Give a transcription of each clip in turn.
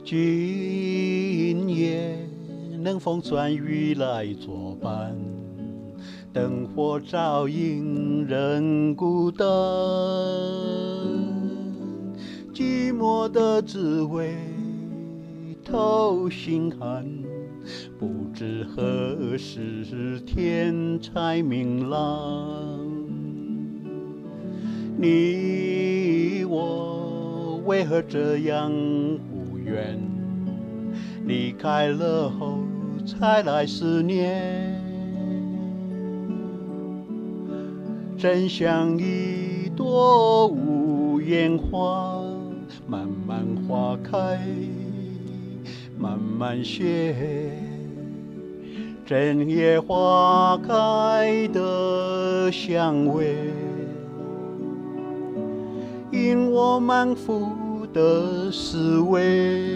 今夜冷风转雨来作伴，灯火照映人孤单。寂寞的滋味透心寒，不知何时天才明朗。你我为何这样无缘？离开了后才来思念，真像一朵无言花，慢慢花开，慢慢谢。正夜花开的香味，引我满腹的思维。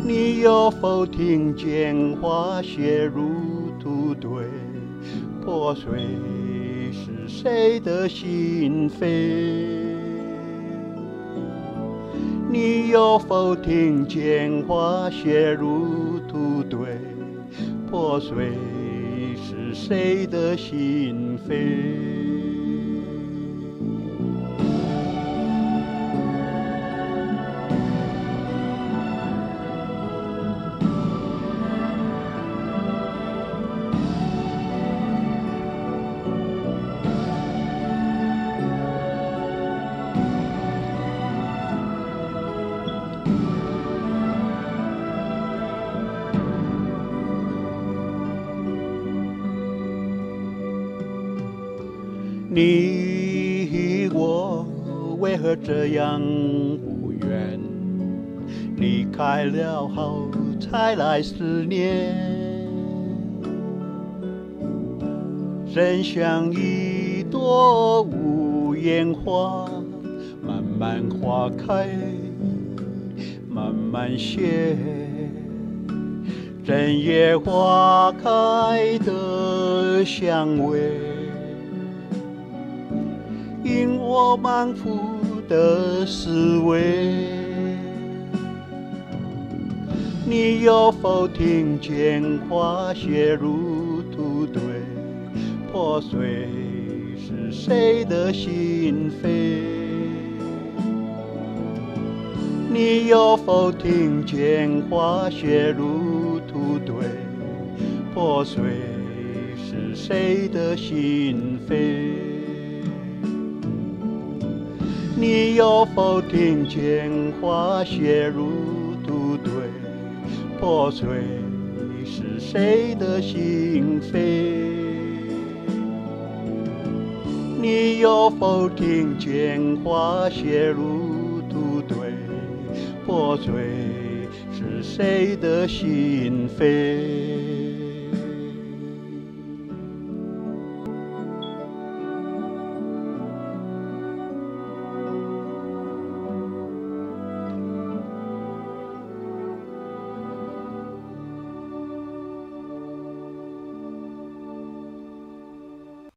你有否听见花谢如土堆，破碎是谁的心扉？你有否听见花谢如土堆，破碎是谁的心扉？你我为何这样无缘？离开了后才来思念，真像一朵无言花，慢慢花开，慢慢谢。正夜花开的香味，引我满腹的思维。你有否听见花谢如土堆，破碎是谁的心扉？你有否听见花谢如土堆，破碎是谁的心扉？你有否听见花谢如土堆，破碎是谁的心扉？你有否听见花谢如土堆，破碎是谁的心扉？